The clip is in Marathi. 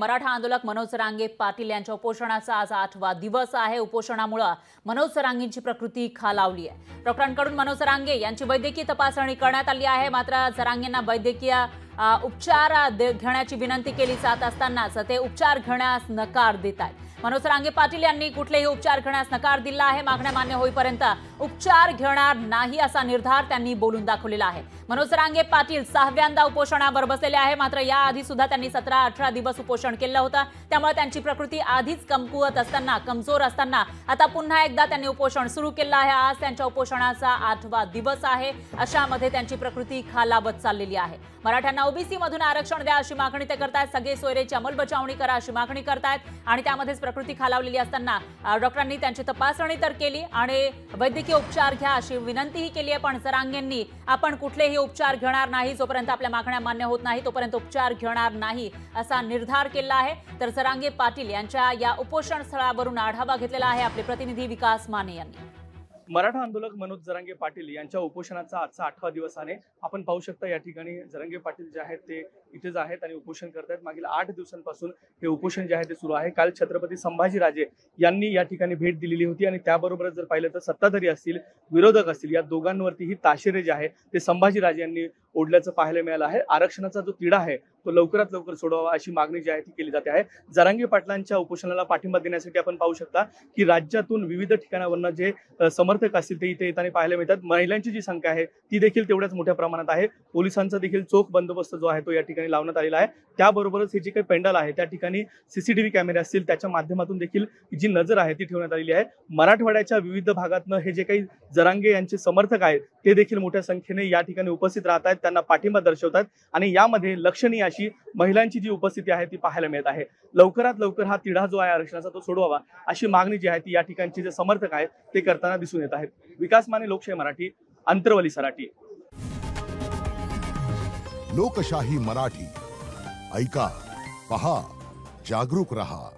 मराठा आंदोलक मनोज रांगे पाटील यांच्या उपोषणाचा आज 8वा दिवस आहे। उपोषणामुळे मनोज रांगेंची प्रकृती खालावली आहे। डॉक्टरांकडून मनोज रांगे यांची वैद्यकीय तपासणी करण्यात आली आहे, मात्र रांगेंना वैद्यकीय उपचार घेण्याची विनंती केली जात असतानाच ते उपचार घेण्यास नकार देत आहेत। मनोज रांगे पाटील यांनी कुठलेही उपचार घेण्यास नकार दिला आहे। मागण्या मान्य होईपर्यंत उपचार घेणार नाही असा निर्धार त्यांनी बोलून दाखवलेला आहे। मनोज रांगे पाटील 6व्यांदा उपोषणावर बसलेले आहे, मात्र याआधी सुद्धा त्यांनी 17-18 दिवस उपोषण केलं होतं। त्यामुळे त्यांची प्रकृती आधीच कमकुवत असताना, कमजोर असताना आता पुन्हा एकदा त्यांनी उपोषण सुरू केलं आहे। आज त्यांच्या उपोषणाचा 8वा दिवस आहे। अशामध्ये त्यांची प्रकृती खालावत चाललेली आहे। मराठ्यांना ओबीसी मधून आरक्षण द्या अशी मागणी ते करतायत। सगळे सोयरेची अंमलबजावणी करा अशी मागणी करतायत आणि त्यामध्येच प्रकृती खालावलेली असताना डॉक्टरांनी त्यांची तपासणी तर केली आणि वैद्यकीय उपचार घ्या अशी विनंतीही केली आहे, पण रांगेंनी आपण कुठलेही उपचार घेणार नाही, जोपर्यंत आपल्या मागण्या मान्य होत नाही तोपर्यंत उपचार घेणार नाही असा निर्धार केला आहे। तर रांगे पाटील यांच्या या उपोषण स्थळावरून आढावा घेतलेला आहे आपले प्रतिनिधी विकास माने यांनी। मराठा आंदोलक मनोज जरांगे पाटील यांच्या उपोषणाचा आजचा 8वा दिवस आहे। आपण पाहू शकता या ठिकाणी जरांगे पाटील जे आहेत ते इथेच आहेत आणि उपोषण करतात। मागील 8 दिवसांपासून हे उपोषण जे आहे ते सुरू आहे। काल छत्रपती संभाजीराजे यांनी या ठिकाणी भेट दिलेली होती आणि त्याबरोबरच जर पाहिलं तर सत्ताधारी असतील, विरोधक असतील, या दोघांवरतीही ताशेरे जे आहे ते संभाजीराजे यांनी ओढल्याचं पाहायला मिळालं आहे। आरक्षणाचा जो तिढा आहे तो लवकरात लवकर सोडवावा अशी मागणी जी आहे ती केली जाते आहे। जरांगे पाटलांच्या उपोषणाला पाठिंबा देण्यासाठी आपण पाहू शकता की राज्यातून विविध ठिकाणावरून जे समर्थक असतील ते इथे येताना पाहायला मिळतात। महिलांची जी संख्या आहे ती देखील तेवढ्याच मोठ्या प्रमाणात आहे। पोलिसांचा देखील चोख बंदोबस्त जो आहे तो या ठिकाणी लावण्यात आलेला आहे। त्याबरोबरच हे जे काही पेंडल आहे त्या ठिकाणी सीसीटीव्ही कॅमेरे असतील त्याच्या माध्यमातून देखील जी नजर आहे ती ठेवण्यात आलेली आहे। मराठवाड्याच्या विविध भागातनं हे जे काही जरांगे यांचे समर्थक आहेत ते देखील मोठ्या संख्येने या ठिकाणी उपस्थित राहत आहेत, त्यांना पाठिंबा दर्शवतात आणि यामध्ये लक्षणीय अशी महिलांची जी उपस्थिती आहे ती पाहायला मिळत आहे। लवकरात लवकर हा तिढा जो आहे आरक्षणाचा तो सोडवावा अशी मागणी जी आहे ती या ठिकाणचे जे समर्थक आहेत ते करताना दिसून येत आहेत। विकास माने, लोकशाही मराठी, अंतरवली सराटी। लोकशाही मराठी ऐका, पहा, जागरूक रहा।